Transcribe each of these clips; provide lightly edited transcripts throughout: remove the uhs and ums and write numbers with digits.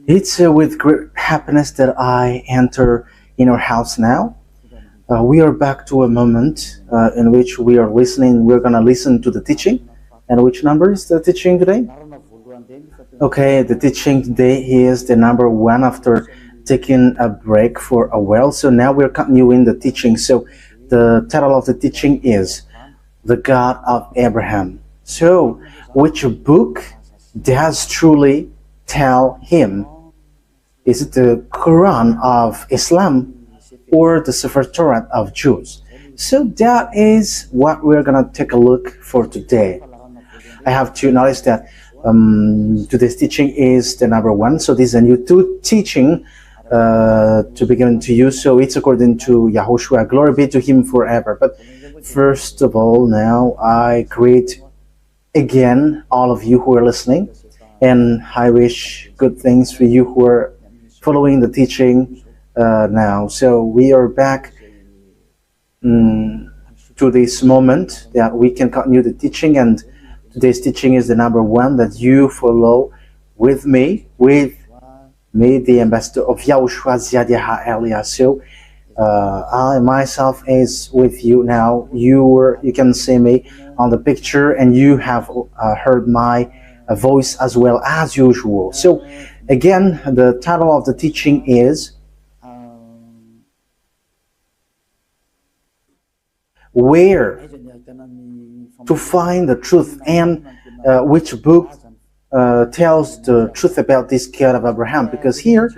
It's with great happiness that I enter in our house now. We are back to a moment in which we are listening. We're going to listen to the teaching. And which number is the teaching today? Okay, the teaching today is the number one after taking a break for a while. So now we're continuing the teaching. So the title of the teaching is The God of Abraham. So which book does truly tell him? Is it the Quran of Islam or the Torat of Jews? So that is what we're going to take a look for today. I have to notice that today's teaching is the number one. So this is a new teaching to be given to you. So it's according to YAHOSHUAH. Glory be to him forever. But first of all, now I greet again all of you who are listening. And I wish good things for you who are following the teaching now. So we are back to this moment that we can continue the teaching, and today's teaching is the number one that you follow with me, the ambassador of YAHOSHUAH Elia. So I myself is with you now. You can see me on the picture, and you have heard my voice as well as usual. So again, the title of the teaching is Where to Find the Truth, and which book tells the truth about this God of Abraham, because here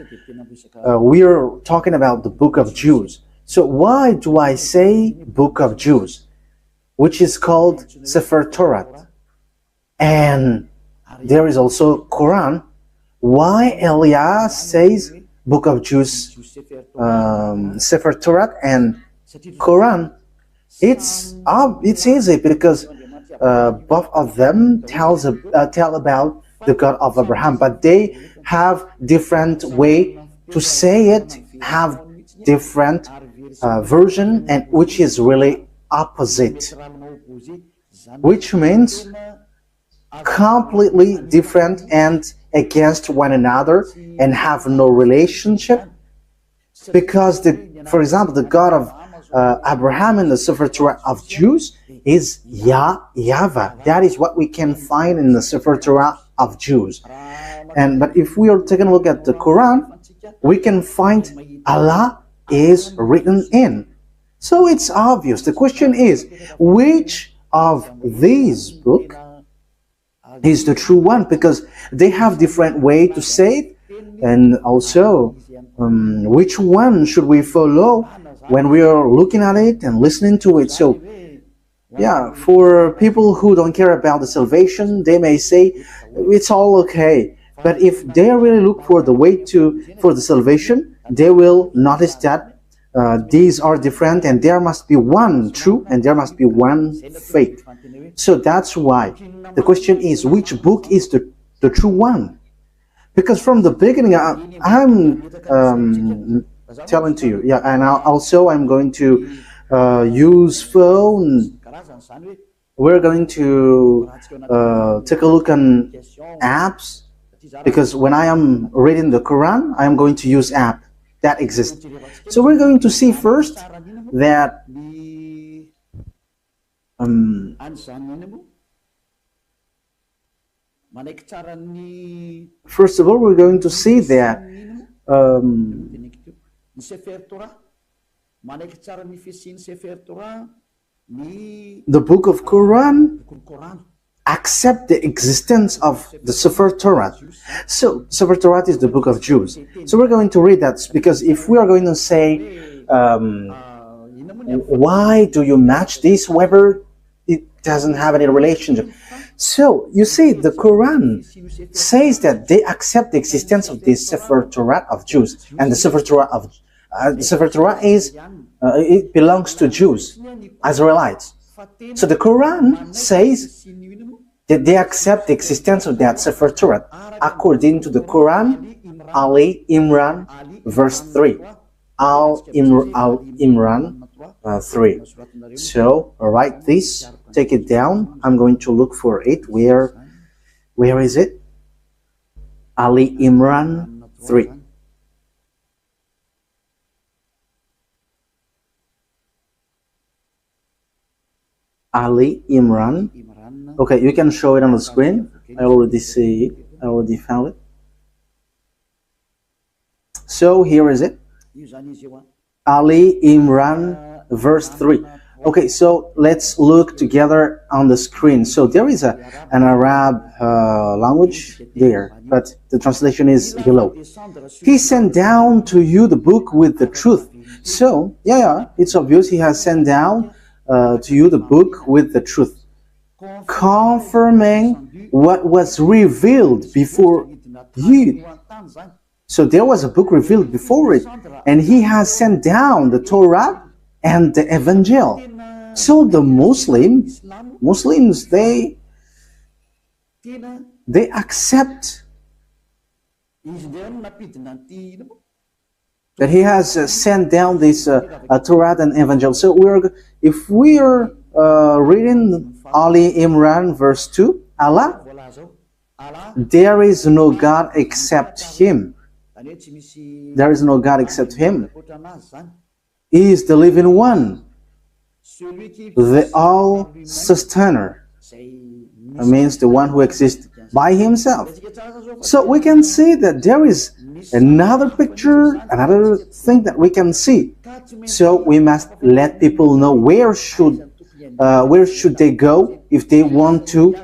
we are talking about the book of Jews. So why do I say book of Jews, which is called Torat? And there is also Quran. Why Elias says book of Jews, Torat and Quran? It's easy because both of them tell about the God of Abraham, but they have different way to say it, have different version, and which is really opposite, which means completely different and against one another and have no relationship. Because for example, the God of Abraham in the Torah of Jews is YAHVAH. That is what we can find in the Torah of Jews. But if we are taking a look at the Quran, we can find Allah is written in. So it's obvious. The question is, which of these books is the true one? Because they have different way to say it, and also which one should we follow when we are looking at it and listening to it. So yeah, for people who don't care about the salvation, they may say it's all okay. But if they really look for the way for the salvation, they will notice that these are different, and there must be one true and there must be one fake. So that's why the question is, which book is the true one? Because from the beginning, I'm telling to you, yeah, and also I'm going to use phone. We're going to take a look on apps, because when I am reading the Quran, I am going to use app that exists. So we're going to see first that first of all, we're going to see that the book of Quran accept the existence of the Torat. So Torat is the book of Jews. So we're going to read that, because if we are going to say why do you match this, whether it doesn't have any relationship. So you see, the Quran says that they accept the existence of the Torat of Jews, and the Torat of Torat is it belongs to Jews, Israelites. So the Quran says that they accept the existence of that Torat according to the Quran, Ali Imran, verse 3. Al Imran 3. So write this, take it down. I'm going to look for it. Where is it? Ali Imran 3. Ali Imran. Okay, you can show it on the screen. I already see it. I already found it. So here is it. Ali Imran, verse 3. Okay, so let's look together on the screen. So there is an Arab language there, but the translation is below. He sent down to you the book with the truth. So, yeah, it's obvious he has sent down to you the book with the truth, confirming what was revealed before you. So there was a book revealed before it, and he has sent down the Torah and the Evangel. So the Muslims, they accept that he has sent down this Torah and Evangel. So if we are reading Ali Imran verse 2, Allah, there is no God except Him. There is no God except Him. He is the living one, the all-sustainer. That means the one who exists by Himself. So we can see that there is another picture, another thing that we can see. So we must let people know where should they go if they want to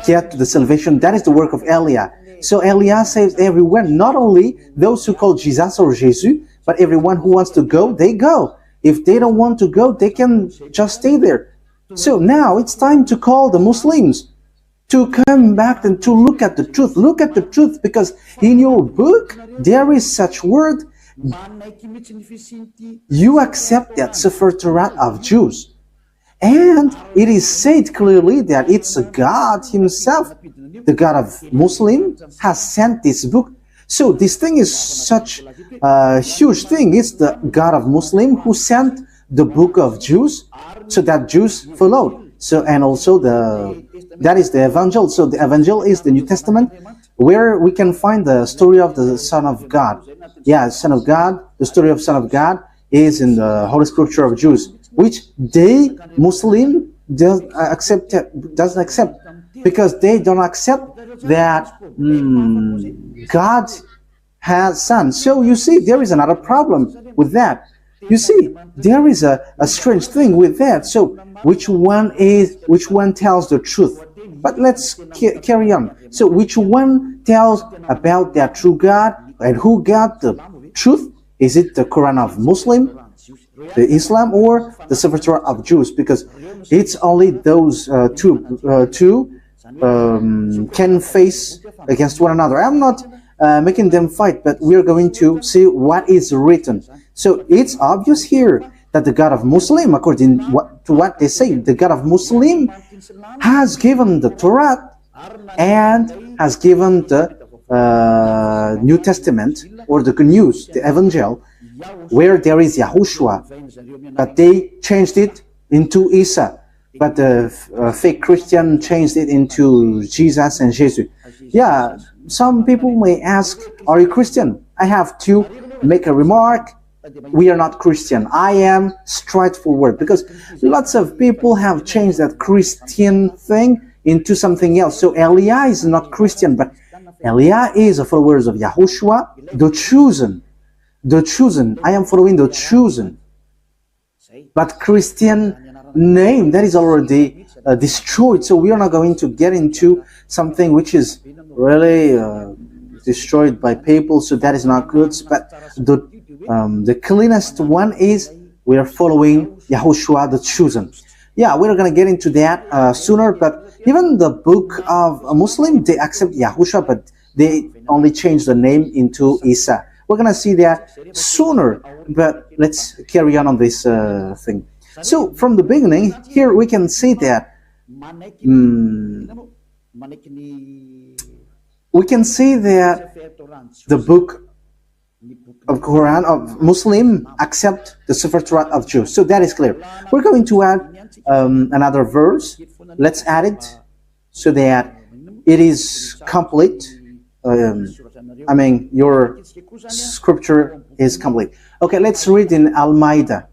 get to the salvation. That is the work of Elia. So Elia saves everyone, not only those who call Jesus or Jesus, but everyone who wants to go, they go. If they don't want to go, they can just stay there. So now it's time to call the Muslims to come back and to look at the truth. Look at the truth, because in your book there is such word. You accept that Sefer Torat of Jews. And it is said clearly that it's God Himself, the God of Muslim, has sent this book. So this thing is such a huge thing. It's the God of Muslim who sent the book of Jews, so that Jews followed. So, and also that is the Evangel. So the Evangel is the New Testament, where we can find the story of the Son of God. Yeah, Son of God. The story of Son of God is in the Holy Scripture of Jews, which they Muslim doesn't accept, because they don't accept that God has Son. So you see, there is another problem with that. You see, there is a strange thing with that. So which one tells the truth? But let's carry on. So which one tells about that true God, and who got the truth? Is it the Quran of Muslim, the Islam, or the Sefer Torah of Jews? Because it's only those two can face against one another. I'm not making them fight, but we're going to see what is written. So it's obvious here that the God of Muslim, according to what they say, the God of Muslim has given the Torah and has given the New Testament, or the Good News, the Evangel, where there is YAHOSHUAH, but they changed it into Isa, but the fake Christian changed it into Jesus and Jesus. Yeah, some people may ask, are you Christian? I have to make a remark. We are not Christian. I am straightforward, because lots of people have changed that Christian thing into something else. So Elia is not Christian, but Elia is a follower of YAHOSHUAH, the chosen. The chosen. I am following the chosen. But Christian name, that is already destroyed. So we are not going to get into something which is really destroyed by people. So that is not good. But the cleanest one is we are following YAHOSHUAH, the chosen. Yeah, we're going to get into that sooner. But even the book of a Muslim, they accept YAHOSHUAH, but they only change the name into Isa. We're going to see that sooner, but let's carry on this thing. So from the beginning, here we can see that the book of Quran of Muslim accept the Sefer Torat of Jews. So that is clear. We're going to add another verse. Let's add it so that it is complete your scripture is complete. Okay, let's read in Almeida.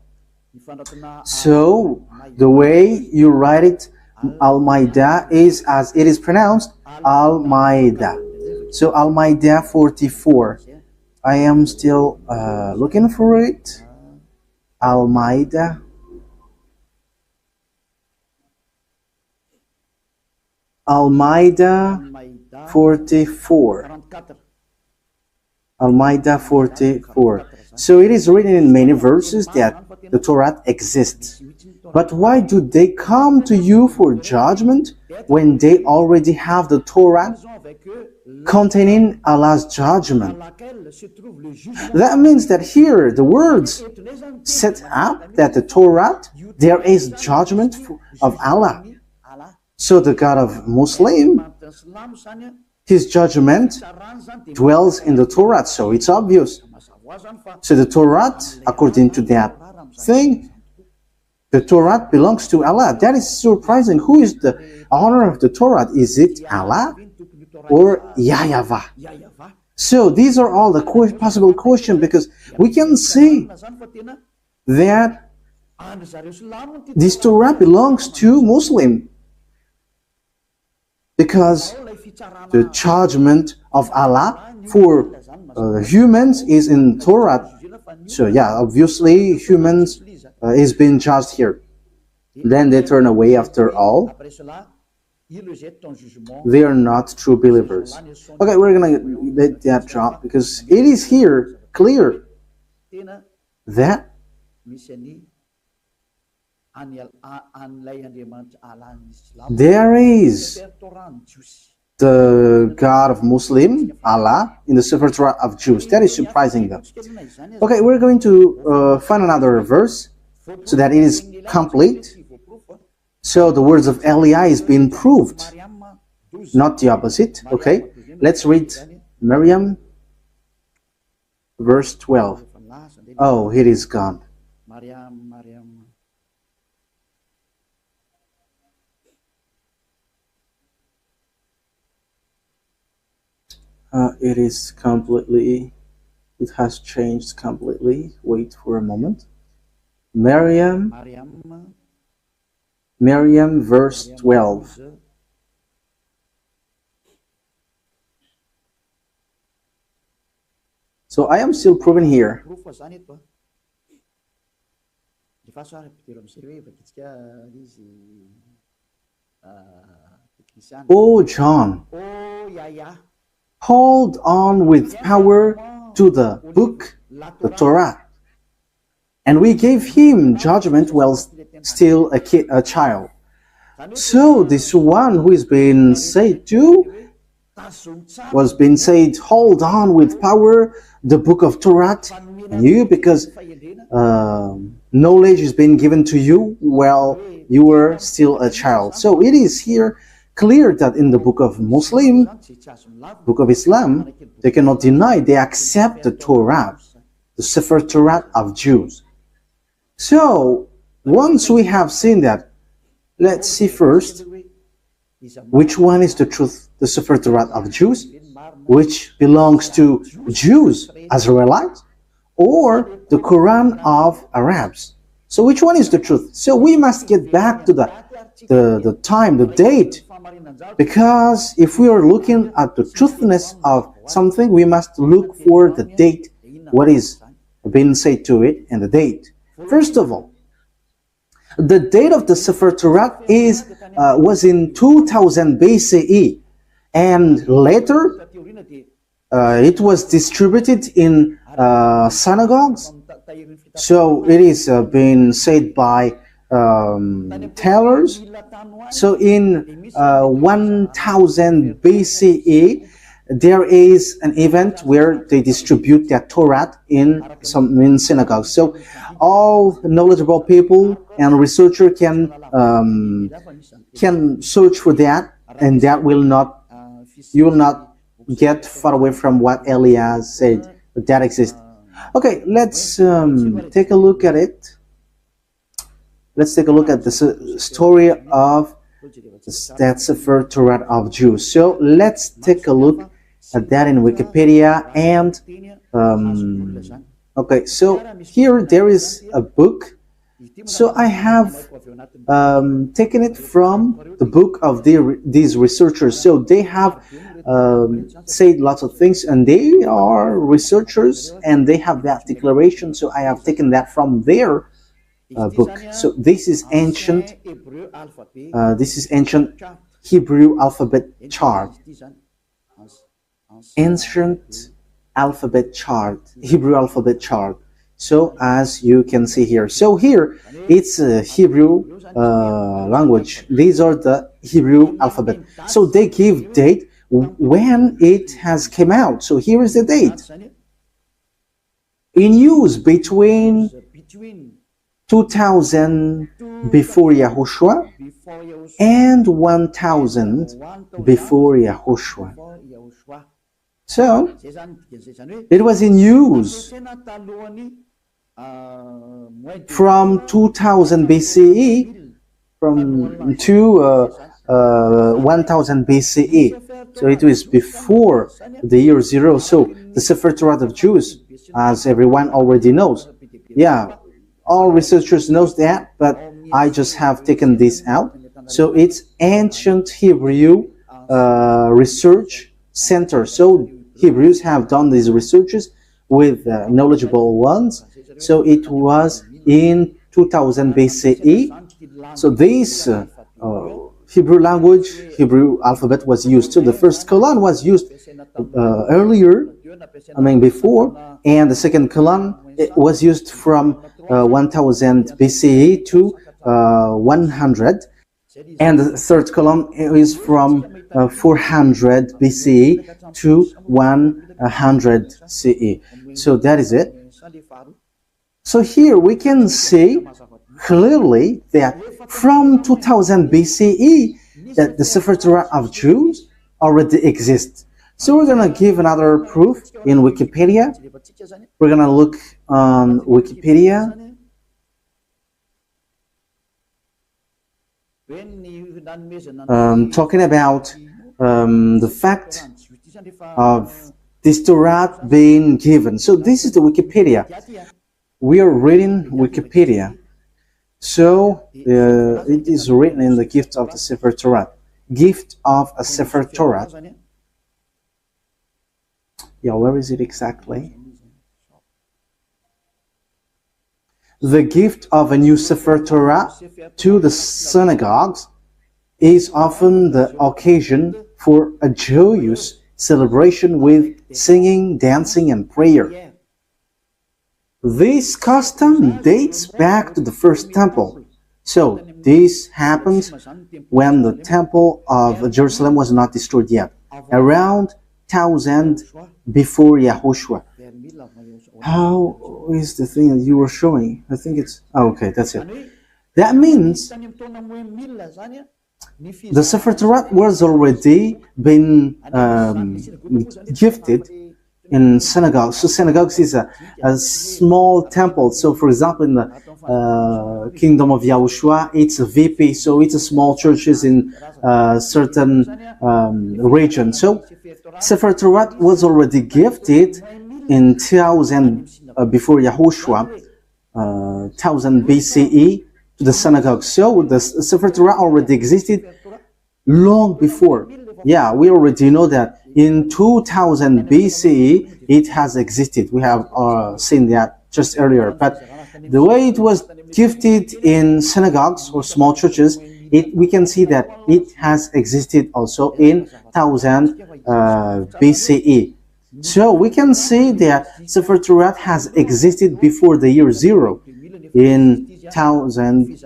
So the way you write it, Almeida, is as it is pronounced, Almeida. So Almeida 44. I am still looking for it. Almeida. Almeida 44. Almeida 44. So it is written in many verses that the Torat exists. But why do they come to you for judgment when they already have the Torat containing Allah's judgment? That means that here the words set up that the Torat, there is judgment of Allah. So the God of Muslim, his judgment dwells in the Torat, so it's obvious. So the Torat, according to that thing, the Torat belongs to Allah. That is surprising. Who is the owner of the Torat? Is it Allah or YAHVAH? So these are all the possible questions, because we can see that this Torah belongs to Muslim, because the judgment of Allah for humans is in Torah. So yeah, obviously humans is being judged here. Then they turn away after all. They are not true believers. Okay, we're gonna let that drop, because it is here clear that there is the God of Muslim, Allah, in the Sefer Torah of Jews. That is surprising though. Okay, we're going to find another verse so that it is complete. So the words of Eliah is being proved, not the opposite. Okay, let's read Miriam, verse 12. Oh, it is gone. It is completely, it has changed completely. Wait for a moment. Miriam, verse 12. So I am still proving here. Oh, John, hold on with power to the book, the Torah. And we gave him judgment while still a child. So this one who is being said to was being said, hold on with power the book of Torah, and you, because knowledge is being given to you while you were still a child. So it is here clear that in the book of Muslim, book of Islam, they cannot deny, they accept the Torah, the Sefer Torah of Jews. So once we have seen that, let's see first which one is the truth, the Sefer Torah of Jews, which belongs to Jews, Israelites, or the Quran of Arabs. So which one is the truth? So we must get back to the time, the date, because if we are looking at the truthness of something, we must look for the date, what is being said to it, and the date. First of all, the date of the Sefer Torah was in 2000 BCE, and later it was distributed in synagogues. So it is being said by tailors. So in 1000 BCE, there is an event where they distribute their Torah in synagogues. So all knowledgeable people and researcher can search for that, and that will not, you will not get far away from what Eliah said that exists. Okay, let's take a look at it. Let's take a look at the story of that Sefer Torah of Jews. So let's take a look that in Wikipedia. And okay, so here there is a book. So I have taken it from the book of these researchers. So they have said lots of things, and they are researchers, and they have that declaration. So I have taken that from their book. So this is ancient. This is ancient Hebrew alphabet chart. Ancient alphabet chart, Hebrew alphabet chart. So as you can see here, so here it's a Hebrew language. These are the Hebrew alphabet. So they give date when it has came out. So here is the date. In use between 2000 before Yahushua and 1000 before Yahushua. So it was in use from 2000 BCE to 1000 BCE. So it was before the year 0. So the Sefer Torat of Jews, as everyone already knows. Yeah, all researchers knows that, but I just have taken this out. So it's ancient Hebrew research center. So Hebrews have done these researches with knowledgeable ones. So it was in 2000 BCE. So this Hebrew language, Hebrew alphabet was used. So the first colon was used earlier, before, and the second colon was used from 1000 BCE to 100. And the third column is from 400 BCE to 100 CE. So that is it. So here we can see clearly that from 2000 BCE that the Sefer Torah of Jews already exists. So we're going to give another proof in Wikipedia. We're going to look on Wikipedia. Talking about the fact of this Torah being given. So this is the Wikipedia. We are reading Wikipedia. So it is written in the gift of the Sefer Torah. Gift of a Sefer Torah. Yeah, where is it exactly? The gift of a new Sefer Torah to the synagogues is often the occasion for a joyous celebration with singing, dancing, and prayer. This custom dates back to the first temple. So this happens when the temple of Jerusalem was not destroyed yet, around 1000 before Yahushua. How is the thing that you were showing? I think it's... Oh, okay, that's it. That means the Sefer Torah was already been gifted in synagogues. So synagogues is a small temple. So for example, in the kingdom of Yahushua, it's a VP. So it's a small churches in certain region. So Sefer Torah was already gifted in 1000 before Yahushua, 1000 BCE to the synagogue. So the Sefer Torah already existed long before. Yeah, we already know that in 2000 BCE it has existed. We have seen that just earlier. But the way it was gifted in synagogues or small churches, we can see that it has existed also in 1000 BCE. So we can see that Sefer Torah has existed before the year 0 in 2000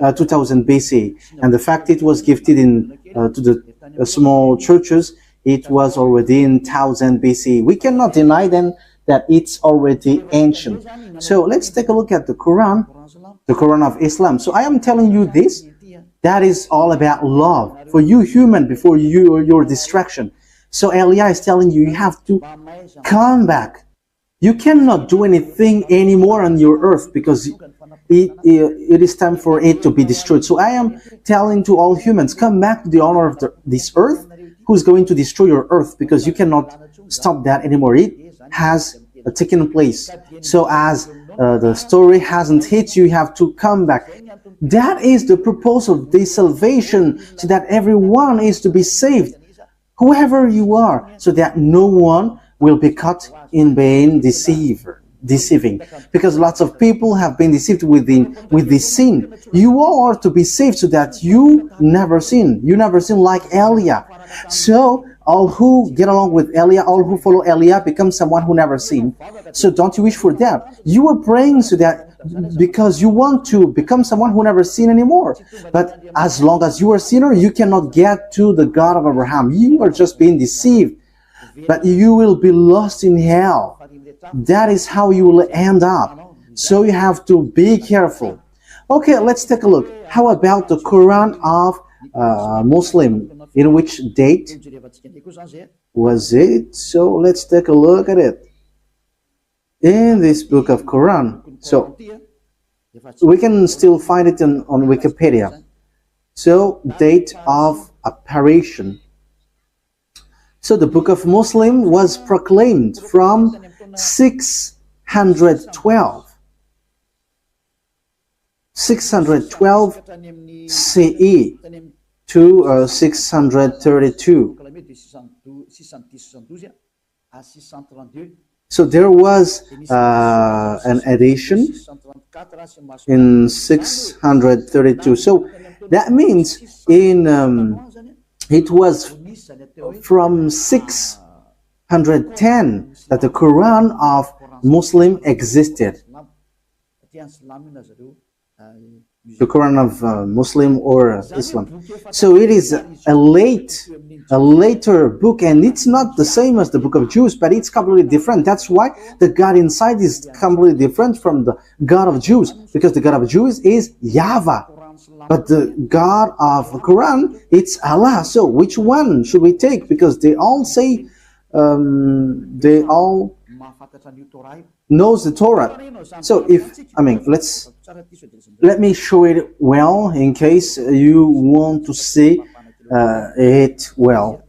BC, and the fact it was gifted in to the small churches, it was already in 1000 BC. We cannot deny then that it's already ancient. So let's take a look at the Quran of Islam. So I am telling you this, that is all about love for you human before your distraction. So Elia is telling you, you have to come back. You cannot do anything anymore on your earth because it is time for it to be destroyed. So I am telling to all humans, come back to the honor of this earth, who's going to destroy your earth, because you cannot stop that anymore. It has taken place. So as the story hasn't hit you, you have to come back. That is the purpose of this salvation, so that everyone is to be saved, whoever you are, so that no one will be caught in being deceiving, because lots of people have been deceived with this sin. You all are to be saved so that you never sin. You never sin like Eliah. So all who get along with Eliah, all who follow Eliah, become someone who never sinned. So don't you wish for that? You are praying so that because you want to become someone who never sinned anymore. But as long as you are a sinner, you cannot get to the God of Abraham. You are just being deceived, but you will be lost in hell. That is how you will end up. So you have to be careful. Okay, let's take a look. How about the Quran of Muslim? In which date was it? So let's take a look at it. In this book of Quran. So we can still find it on Wikipedia. So date of apparition. So the book of Muslim was proclaimed from 612 CE to 632. So there was an edition in 632. So that means it was from 610 that the Quran of Muslim existed. The Quran of Muslim or Islam. So it is a later book, and it's not the same as the book of Jews, but it's completely different. That's why the God inside is completely different from the God of Jews, because the God of Jews is YAHVAH, but the God of the Quran, it's Allah. So which one should we take? Because they all say, they all knows the Torah. So let me show it well in case you want to see it well.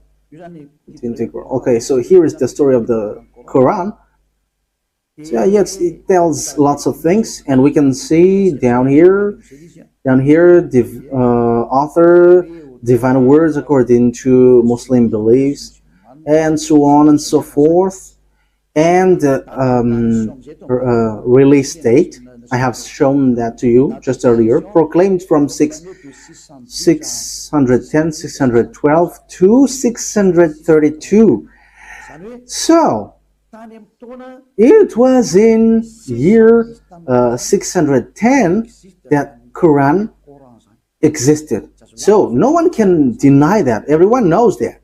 Okay, so here is the story of the Quran. So yes, it tells lots of things, and we can see down here, the author, divine words according to Muslim beliefs, and so on and so forth. And release date, I have shown that to you just earlier, proclaimed from 610, 612 to 632. So it was in year 610 that Quran existed. So no one can deny that. Everyone knows that.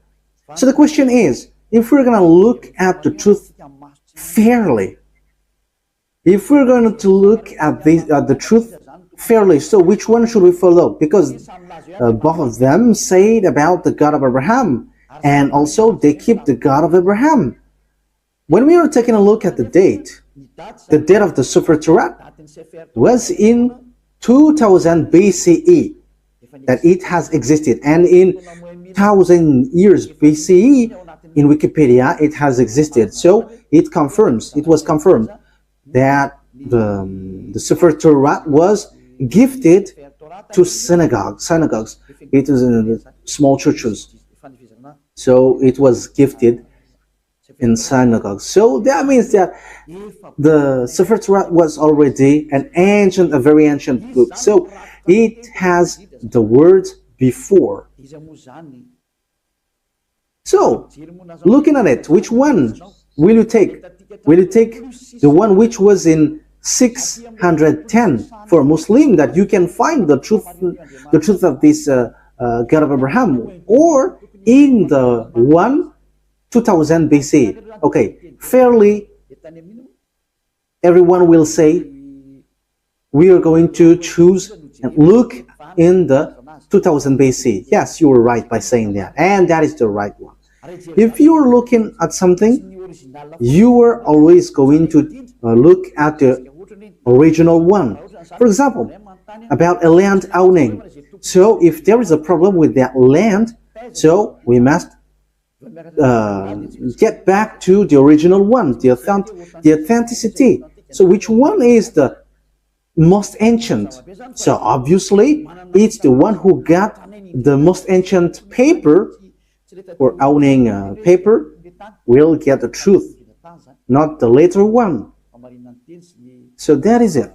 So the question is, if we're going to look at the truth fairly, if we're going to look at the truth fairly, so which one should we follow? Because both of them say about the God of Abraham, and also they keep the God of Abraham. When we are taking a look at the date of the Sefer Torat was in 2000 BCE that it has existed, and in 1000 years BCE in Wikipedia it has existed. So it was confirmed that the Sefer Torah was gifted to synagogues. It is in small churches. So it was gifted in synagogues. So that means that the Sefer Torah was already a very ancient book. So it has the words before. So, looking at it, which one will you take? Will you take the one which was in 610 for Muslim, that you can find the truth of this God of Abraham, or in the 2000 BC? Okay, fairly, everyone will say we are going to choose and look in the 2000 BC. Yes, you were right by saying that, and that is the right one. If you are looking at something, you are always going to look at the original one. For example, about a land owning. So if there is a problem with that land, so we must get back to the original one, the authenticity. So which one is the most ancient? So obviously it's the one who got the most ancient paper, or owning paper, will get the truth, not the later one. So that is it.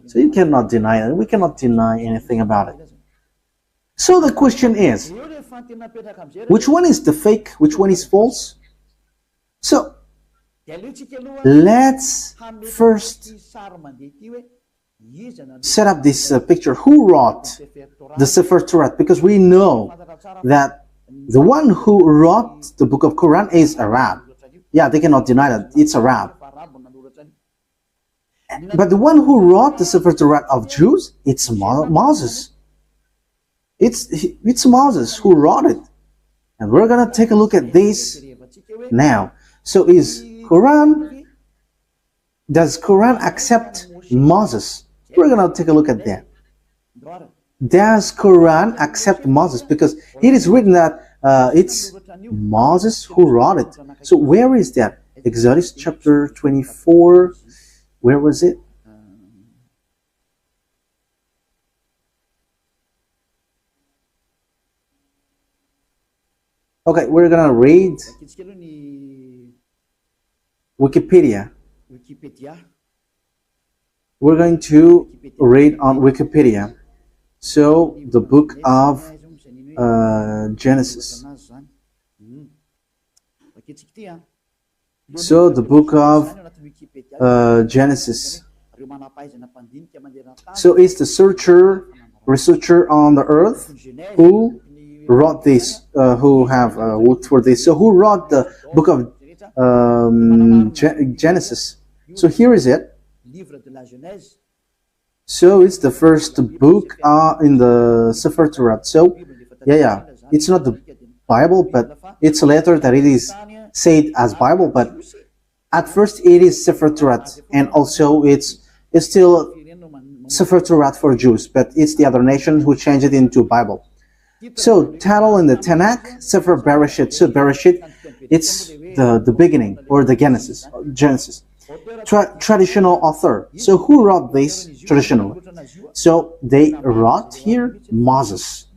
So you cannot deny it. We cannot deny anything about it. So the question is, which one is the fake? Which one is false? So let's first set up this picture. Who wrote the Sefer Torat? Because we know that the one who wrote the book of Quran is Arab. Yeah, they cannot deny that it's Arab. But the one who wrote the Sefer Torat of Jews, it's Moses. It's Moses who wrote it. And we're going to take a look at this now. So does Quran accept Moses? We're going to take a look at that. Does Quran accept Moses? Because it is written that it's Moses who wrote it. So where is that? Exodus chapter 24. Where was it? Okay, we're gonna read Wikipedia. We're going to read on Wikipedia. So the book of Genesis. So the book of Genesis. So it's the researcher on the earth who wrote this, who have worked for this. So who wrote the book of Genesis? So here is it. So it's the first book in the Sefer Torat. So yeah, it's not the Bible, but it's later that it is said as Bible. But at first it is Sefer Torat, and also it's still Sefer Torat for Jews, but it's the other nations who changed it into Bible. So title in the Tanakh, Sefer Bereshit. So Bereshit, it's the beginning, or the Genesis. Traditional author. So who wrote this traditionally? So they wrote here Moses.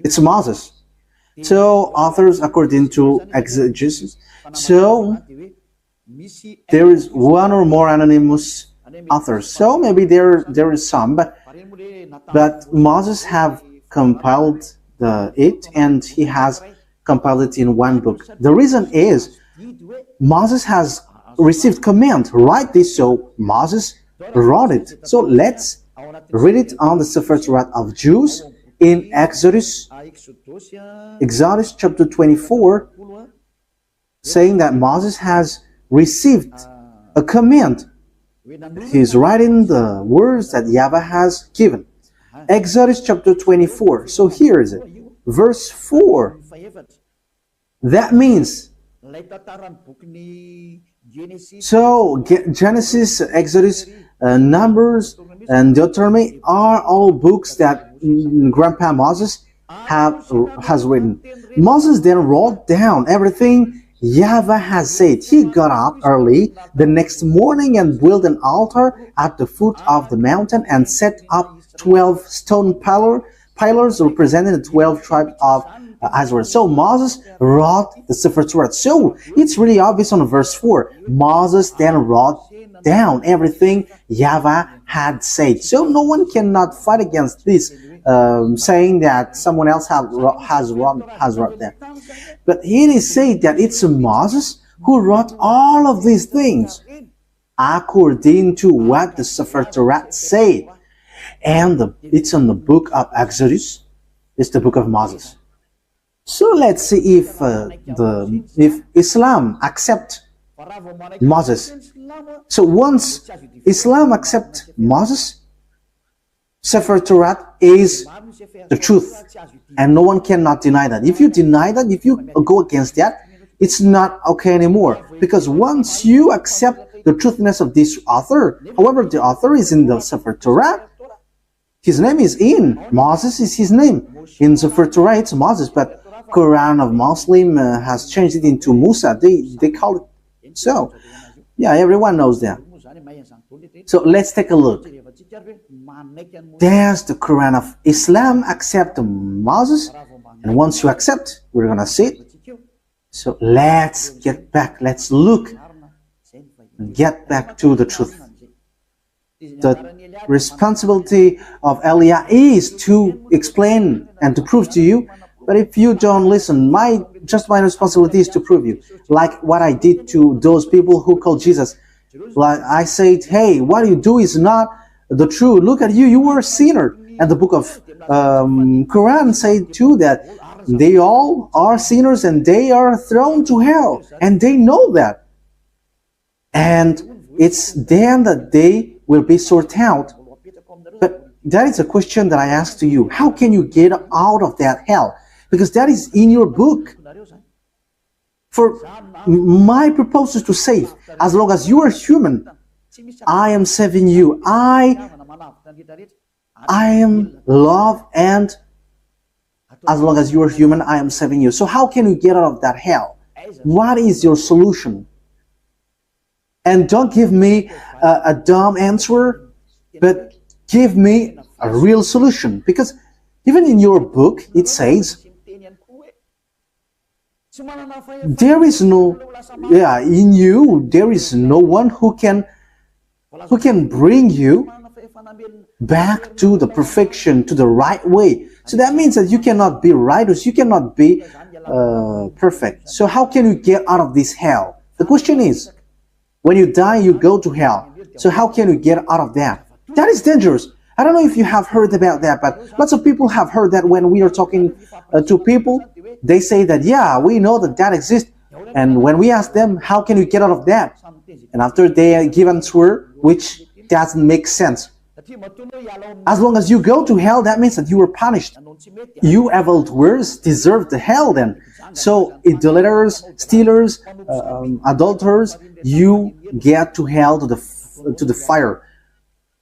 It's Moses. So authors according to exegesis. So there is one or more anonymous authors. So maybe there is some, but Moses have compiled it, and he has compiled it in one book. The reason is Moses has received command, write this, so Moses wrote it. So let's read it on the Sefer Torat of Jews in Exodus chapter 24, saying that Moses has received a command. He's writing the words that YAHVAH has given. Exodus chapter 24. So here is it. Verse 4. That means, so Genesis, Exodus, Numbers, and Deuteronomy are all books that Grandpa Moses has written. Moses then wrote down everything YAHVAH has said. He got up early the next morning and built an altar at the foot of the mountain and set up 12 stone pillars representing the 12 tribes of Israel. So Moses wrote the Sefer Torat. So it's really obvious on verse 4. Moses then wrote down everything YAHVAH had said. So no one cannot fight against this, saying that someone else has wrote that. But it is said that it's Moses who wrote all of these things according to what the Sefer Torat said. And it's in the book of Exodus. It's the book of Moses. So let's see if Islam accepts Moses. So once Islam accepts Moses, Sefer Torat is the truth, and no one cannot deny that. If you deny that, if you go against that, it's not okay anymore. Because once you accept the truthiness of this author, however, the author is in the Sefer Torat, his name is in. Moses is his name. In Sefer Torah, it's Moses, but Quran of Muslim has changed it into Musa. They call it so. Yeah, everyone knows that. So let's take a look. Does the Quran of Islam accept Moses? And once you accept, we're gonna see it. So let's get back. Let's look and get back to the truth. The responsibility of Elia is to explain and to prove to you. But if you don't listen, my responsibility is to prove you. Like what I did to those people who called Jesus. Like I said, hey, what you do is not the truth. Look at you, you were a sinner. And the book of Quran said too that they all are sinners and they are thrown to hell. And they know that. And it's then that they will be sorted out. But that is a question that I ask to you. How can you get out of that hell? Because that is in your book. For my purpose is to save. As long as you are human, I am saving you. I am love, and as long as you are human, I am saving you. So how can you get out of that hell? What is your solution? And don't give me a dumb answer, but give me a real solution. Because even in your book, it says, there is no, in you, there is no one who can bring you back to the perfection, to the right way. So that means that you cannot be righteous, you cannot be perfect. So how can you get out of this hell? The question is, when you die, you go to hell. So how can you get out of that? That is dangerous. I don't know if you have heard about that, but lots of people have heard that when we are talking to people, they say that, yeah, we know that that exists. And when we ask them, how can you get out of that? And after they give an answer, which doesn't make sense. As long as you go to hell, that means that you were punished. You evildoers deserve the hell then. So idolaters, stealers, adulterers, you get to hell, to the fire.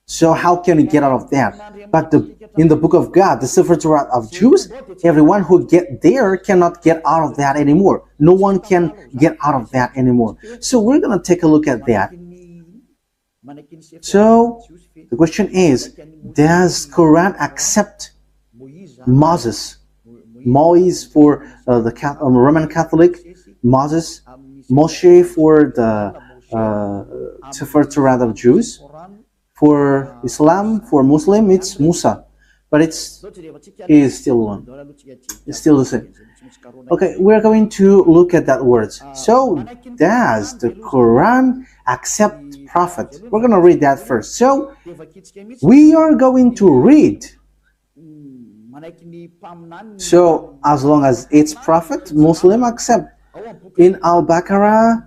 So how can you get out of that? But in the book of God, the Sefer Torat of Jews, everyone who get there cannot get out of that anymore. No one can get out of that anymore. So we're going to take a look at that. So the question is, does Quran accept Moses? Moise for the Roman Catholic, Moses, Moshe for the Sefer Torat of Jews. For Islam, for Muslim, it's Musa, but it is still one. It's still the same. Okay, we're going to look at that words. So, does the Quran accept prophet? We're going to read that first. So, we are going to read. So, as long as it's prophet, Muslim accept. In Al-Baqarah,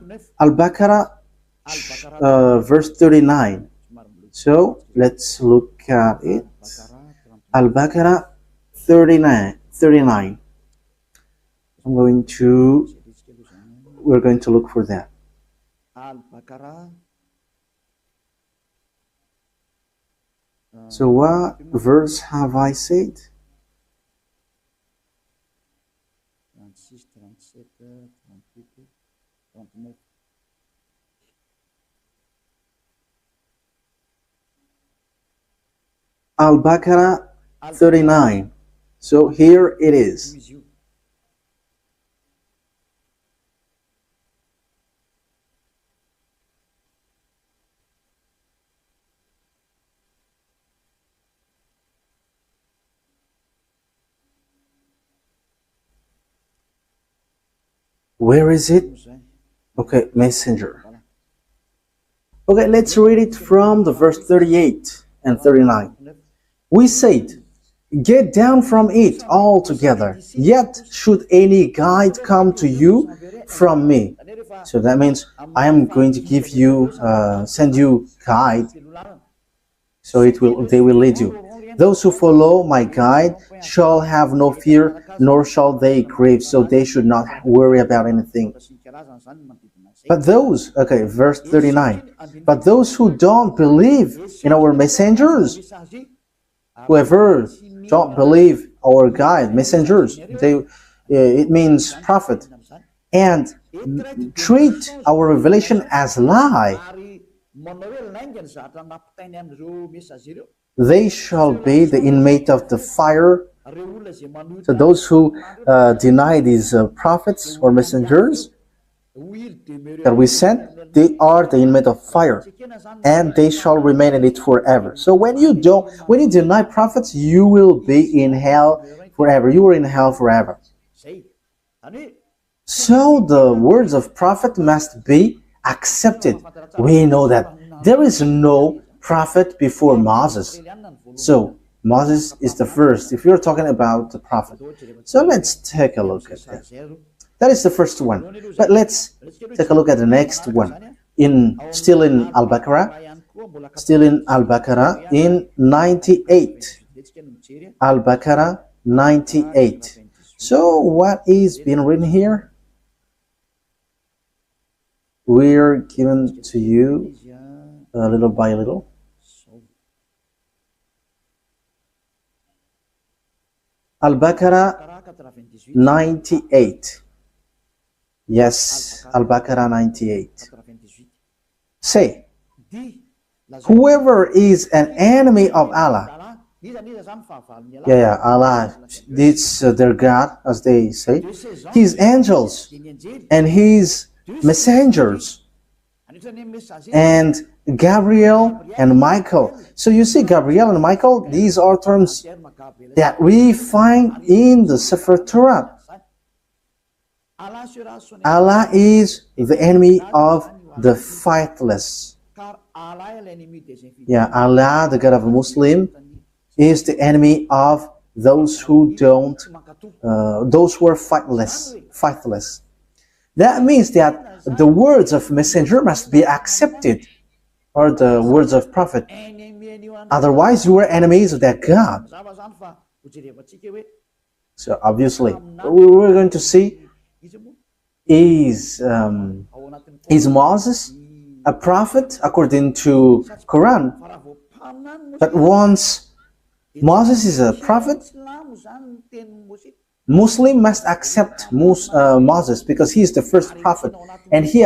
verse 39. So let's look at it. Al-Baqarah 39. We're going to look for that. So what verse have I said? Al-Baqarah 39. So here it is. Where is it? Okay, messenger. Okay, let's read it from the verse 38 and 39. We said, get down from it altogether, yet should any guide come to you from me. So that means I am going to give you, send you guide, so they will lead you. Those who follow my guide shall have no fear, nor shall they grieve, so they should not worry about anything. But those, okay, verse 39, but those who don't believe in our messengers, whoever don't believe our guide, messengers, it means prophet, and treat our revelation as lie, they shall be the inmate of the fire. So those who deny these prophets or messengers that we sent, they are the inmate of fire, and they shall remain in it forever. So when you deny prophets, you will be in hell forever. You are in hell forever. So the words of prophet must be accepted. We know that there is no prophet before Moses. So Moses is the first, if you're talking about the prophet. So let's take a look at that. That is the first one. But let's take a look at the next one. Still in Al-Baqarah, in 98. Al-Baqarah 98. So what is being written here? We're given to you little by little. Al-Baqarah 98. Yes, Al-Baqarah 98. Say, whoever is an enemy of Allah, Allah, it's their God, as they say, his angels and his messengers, and Gabriel and Michael. So you see, Gabriel and Michael, these are terms that we find in the Sefer Torat. Allah is the enemy of the faithless. Yeah, Allah, the God of a Muslim, is the enemy of those who don't, those who are faithless. That means that the words of messenger must be accepted, or the words of prophet. Otherwise, you are enemies of that God. So obviously, what we're going to see is Moses a prophet according to Quran? But once Moses is a prophet, Muslim must accept Moses because he is the first prophet, and they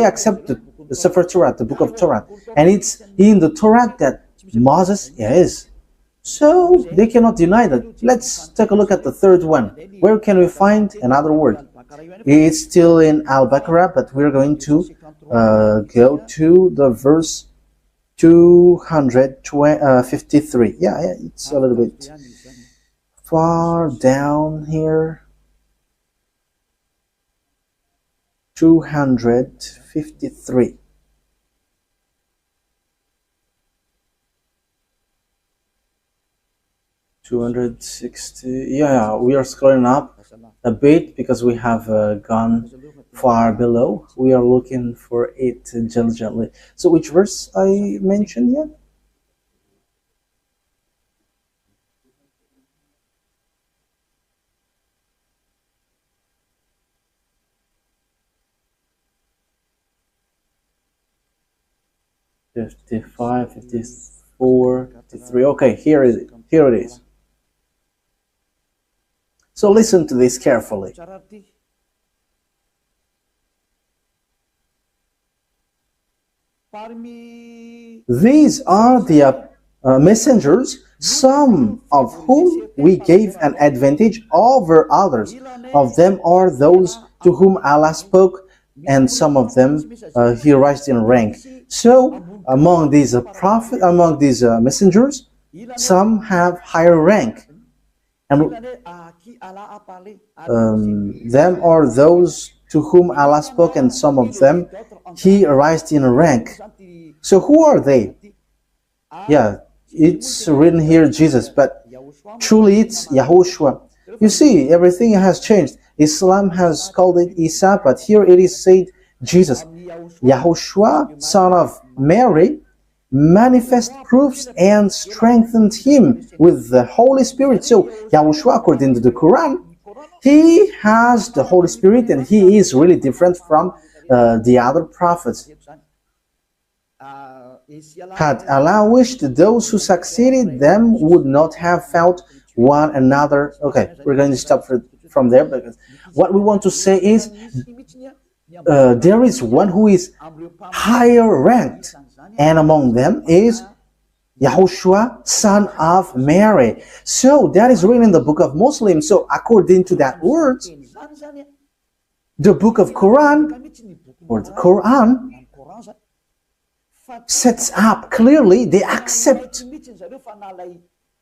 accept the Sefer Torah, the book of Torah, and it's in the Torah that Moses is. So they cannot deny that. Let's take a look at the third one. Where can we find another word? It's still in Al-Baqarah, but we're going to go to the verse 253. Yeah, it's a little bit far down here. 253. Yeah, we are scrolling up a bit because we have gone far below. We are looking for it diligently. So which verse I mentioned yet? "55, 54, 53. Okay, here it is. So listen to this carefully. These are the messengers, some of whom we gave an advantage over others. Of them are those to whom Allah spoke, and some of them He raised in rank. So among these messengers, some have higher rank. And them are those to whom Allah spoke, and some of them He raised in rank. So who are they? Yeah, it's written here Jesus, but truly it's YAHOSHUAH. You see, everything has changed. Islam has called it Isa, but here it is said Jesus. YAHOSHUAH, son of Mary, manifest proofs and strengthened him with the Holy Spirit. So YAHOSHUAH, according to the Quran, he has the Holy Spirit, and he is really different from the other prophets. Had Allah wished, those who succeeded them would not have felt one another. Okay, we're going to stop from there, because what we want to say is there is one who is higher ranked, and among them is YAHOSHUAH, son of Mary. So that is written in the book of Muslims. So according to that word, the book of Quran, or the Quran, sets up clearly, they accept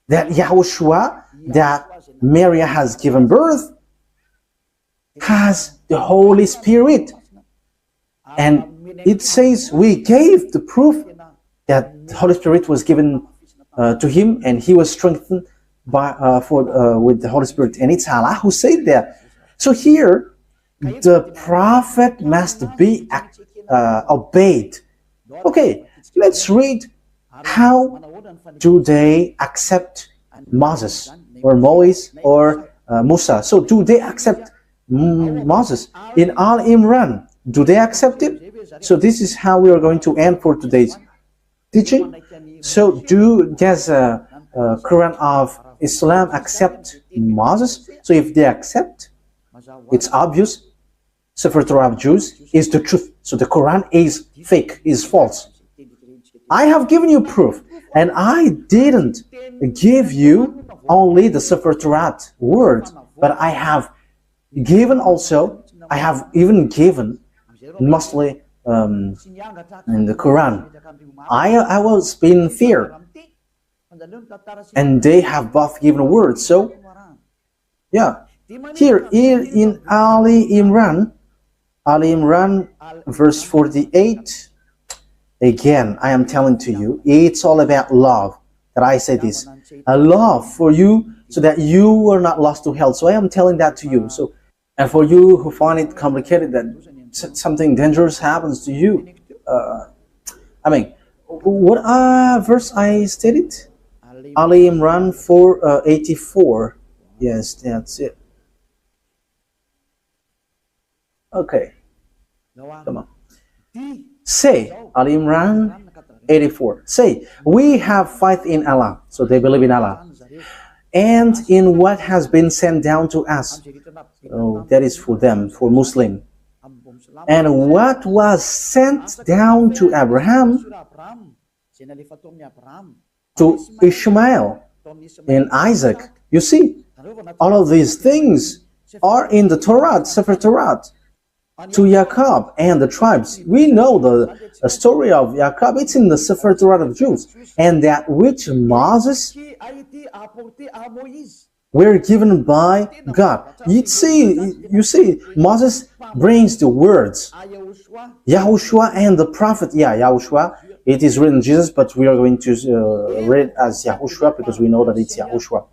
that YAHOSHUAH, that Mary has given birth, has the Holy Spirit. And it says we gave the proof that the Holy Spirit was given to him, and he was strengthened by with the Holy Spirit. And it's Allah who said that. So here, the prophet must be obeyed. Okay, let's read how do they accept Moses or Moise or Musa. So do they accept Moses in Al Imran? Do they accept it? So this is how we are going to end for today's teaching. So does Quran of Islam accept Moses? So if they accept, it's obvious Sefer Torah of Jews is the truth. So the Quran is fake, is false. I have given you proof, and I didn't give you only the Sefer Torah word, but I have given also, I have even given mostly in the Quran. I was in fear, and they have both given words. So yeah, here in Ali Imran verse 48, again I am telling to you, it's all about love. That I say this, a love for you, so that you are not lost to hell. So I am telling that to you. So, and for you who find it complicated, that something dangerous happens to you, I mean, what verse I stated? Ali Imran 4:84. Yes, that's it. Okay, come on. Say, Ali Imran 84. Say, we have faith in Allah. So they believe in Allah, and in what has been sent down to us. So that is for them, for Muslim. And what was sent down to Abraham, to Ishmael, and Isaac. You see, all of these things are in the Torat, Sefer Torah. To Jacob and the tribes. We know the story of Jacob. It's in the Sefer Torah of Jews. And that which Moses were given by God. You see, Moses brings the words. YAHOSHUAH and the prophet. Yeah, YAHOSHUAH. It is written Jesus, but we are going to read it as YAHOSHUAH because we know that it's YAHOSHUAH.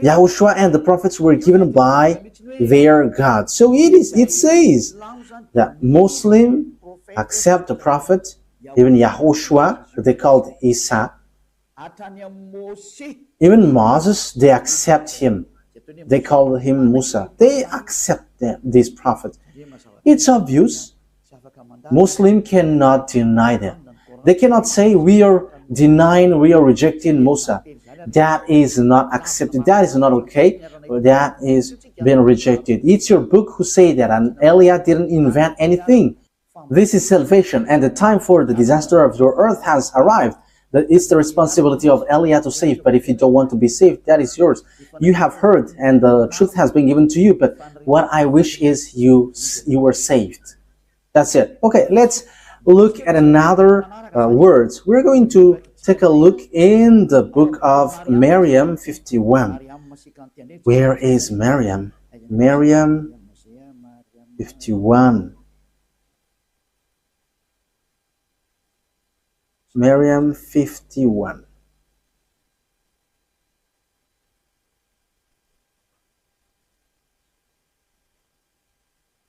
YAHOSHUAH and the prophets were given by their God. So it says that Muslim accept the prophet, even YAHOSHUAH, they called Isa. Even Moses, they accept him. They call him Musa. They accept this prophet. It's obvious. Muslim cannot deny them. They cannot say we are denying, we are rejecting Musa. That is not accepted. That is not okay. That is being rejected. It's your book who say that, and Eliah didn't invent anything. This is salvation, and the time for the disaster of your earth has arrived. It's the responsibility of Eliah to save, but if you don't want to be saved, that is yours. You have heard, and the truth has been given to you, but what I wish is you were saved. That's it. Okay, let's look at another words. We're going to take a look in the book of Miriam 51. Where is Miriam? Miriam 51. Miriam 51.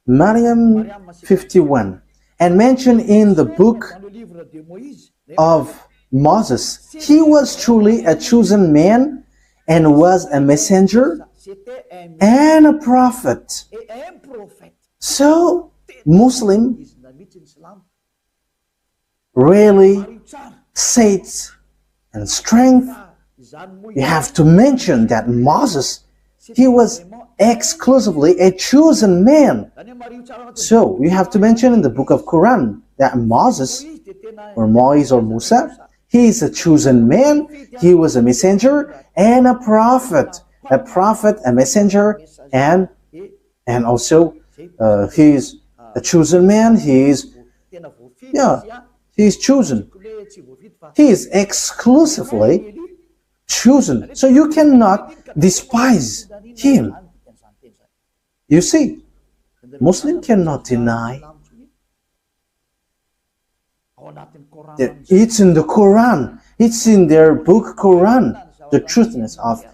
Miriam 51. And mentioned in the book of Moses, he was truly a chosen man and was a messenger and a prophet. So, Muslim really says and strength, you have to mention that Moses He was exclusively a chosen man. So we have to mention in the book of Quran that Moses, or Moise or Musa, he is a chosen man. He was a messenger and a prophet, a messenger, and also he is a chosen man. He is chosen. He is exclusively chosen. So you cannot despise him. You see, Muslim cannot deny that it's in the Quran. It's in their book Quran, the truthness of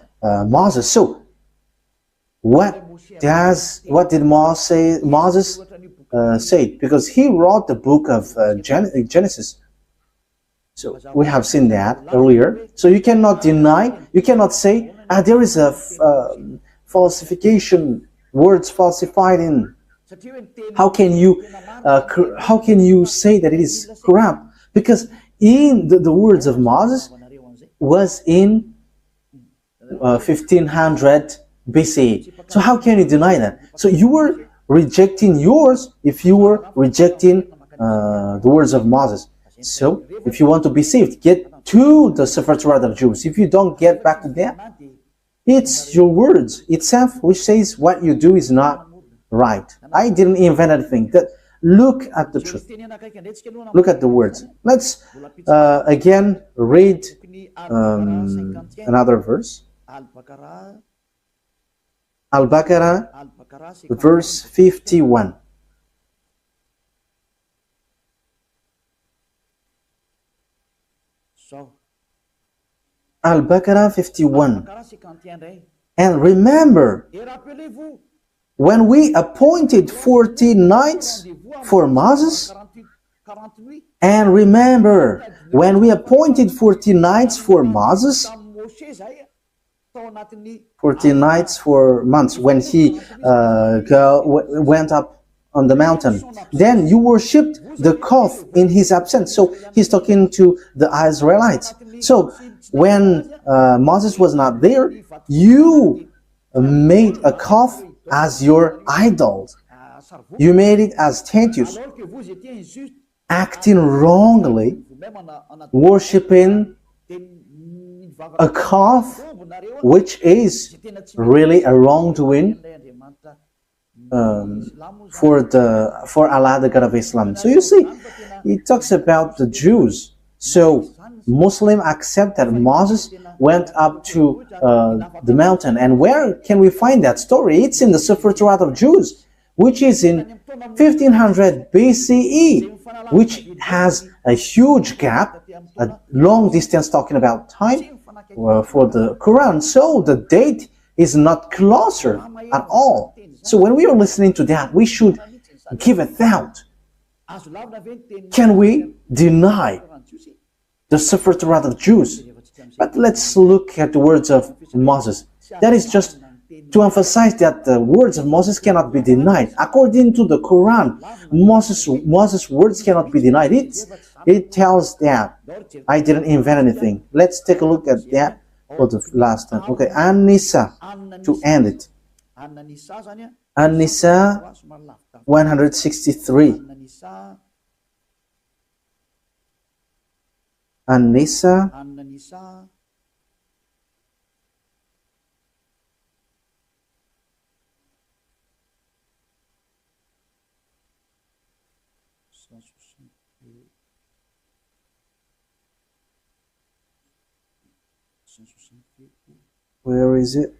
Moses. So what did Moses say? Because he wrote the book of Genesis. So we have seen that earlier. So you cannot deny, you cannot say, there is a falsification, words falsified in. How can you say that it is corrupt? Because in the words of Moses was in 1500 BC. So how can you deny that? So you were rejecting yours if you were rejecting the words of Moses. So if you want to be saved, get to the Sefer Torat of Jews. If you don't get back to that, it's your words itself which says what you do is not right. I didn't invent anything. Look at the truth. Look at the words. Let's again read another verse. Al-Baqarah, verse 51. Al-Baqarah 51. And remember, when we appointed 40 nights for Moses, and remember, when we appointed 40 nights for Moses, 40 nights for months, when he went up on the mountain, then you worshipped the calf in his absence. So he's talking to the Israelites. So when Moses was not there, you made a calf as your idol. You made it as statues, acting wrongly, worshipping a calf, which is really a wrongdoing for Allah, the God of Islam. So you see, it talks about the Jews. So Muslims accept that Moses went up to the mountain. And where can we find that story? It's in the Sefer Torat of Jews, which is in 1500 BCE, which has a huge gap, a long distance talking about time for the Quran. So the date is not closer at all. So when we are listening to that, we should give a thought. Can we deny the Sefer Torat of Jews? But let's look at the words of Moses. That is just to emphasize that the words of Moses cannot be denied. According to the Quran, Moses' words cannot be denied. It tells that. I didn't invent anything. Let's take a look at that for the last time. Okay, An-Nisa, to end it. An-Nisa 163. An-Nisa where is it?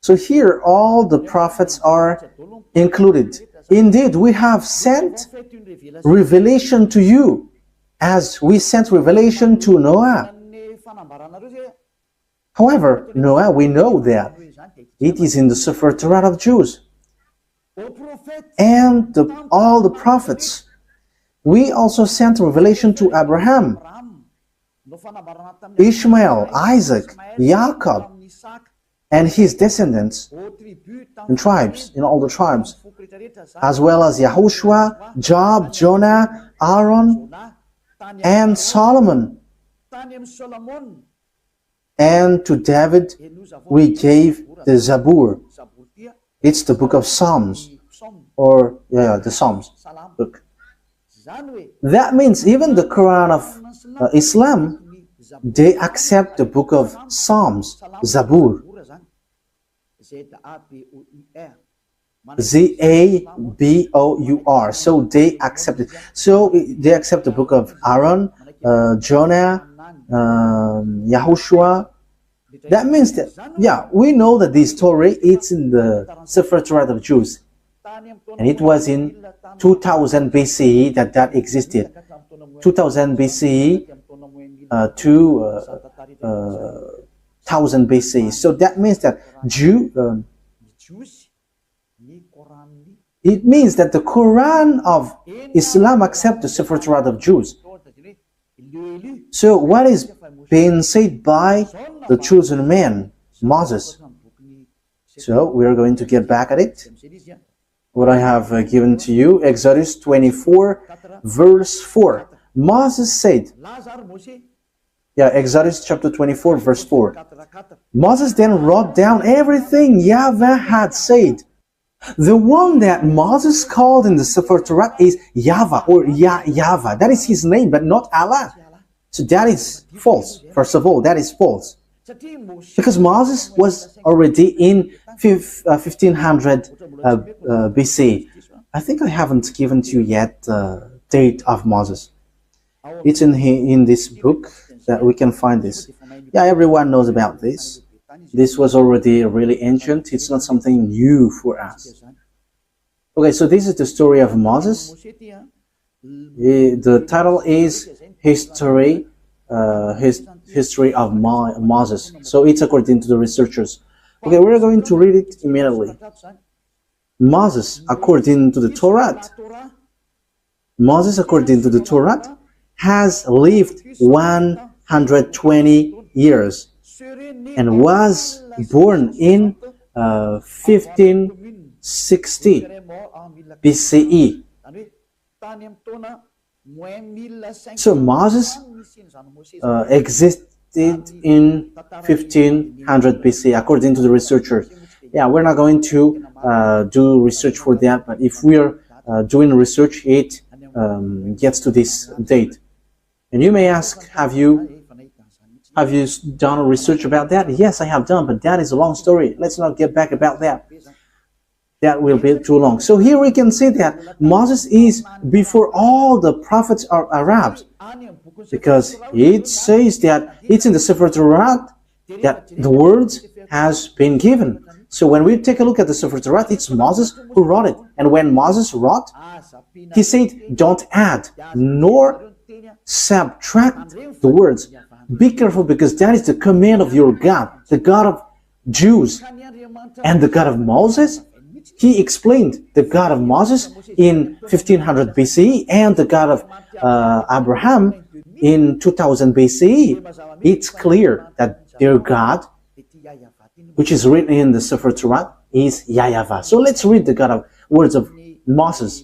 So here all the prophets are included. Indeed, we have sent revelation to you as we sent revelation to Noah. However, Noah, we know that it is in the Sefer Torat of Jews. And all the prophets. We also sent revelation to Abraham, Ishmael, Isaac, Jacob, and his descendants in tribes, in all the tribes, as well as YAHOSHUAH, Job, Jonah, Aaron, and Solomon. And to David we gave the Zabur. It's the book of Psalms, or the Psalms book. That means even the Quran of Islam, they accept the book of Psalms, Zabur. Zabur. So they accept it. So they accept the book of Aaron, Jonah, YAHOSHUAH. That means that, we know that this story, it's in the Sefer Torat of Jews. And it was in 2000 BCE that existed. 2000 BCE to 1000 BCE. So that means that it means that the Quran of Islam accepts the Sefer Torat of Jews. So what is being said by the chosen man, Moses? So we are going to get back at it. What I have given to you, Exodus 24, verse 4. Moses said, Exodus chapter 24, verse 4. Moses then wrote down everything YAHVAH had said. The one that Moses called in the Sefer Torah is YAHVAH, or YAHVAH. That is his name, but not Allah. So that is false. First of all, that is false. Because Moses was already in 1500 BC. I think I haven't given to you yet the date of Moses. It's in this book that we can find this. Everyone knows about this. This was already really ancient. It's not something new for us. Okay, so this is the story of Moses. The title is History of Moses. So it's according to the researchers. Okay, we're going to read it immediately. Moses, according to the Torat, has lived 120 years and was born in 1560 BCE. So Moses existed in 1500 BC, according to the researchers. We're not going to do research for that, but if we are doing research, it gets to this date. And you may ask, have you done research about that? Yes, I have done, but that is a long story. Let's not get back about that. That will be too long. So here we can see that Moses is before all the prophets are Arabs, because it says that it's in the Sefer Torat that the words has been given. So when we take a look at the Sefer Torat, it's Moses who wrote it. And when Moses wrote, he said, don't add nor subtract the words. Be careful, because that is the command of your God, the God of Jews. And the God of Moses, he explained the God of Moses in 1500 BCE and the God of Abraham in 2000 BCE. It's clear that their God, which is written in the Sefer Torat, is YAHVAH. So let's read the words of Moses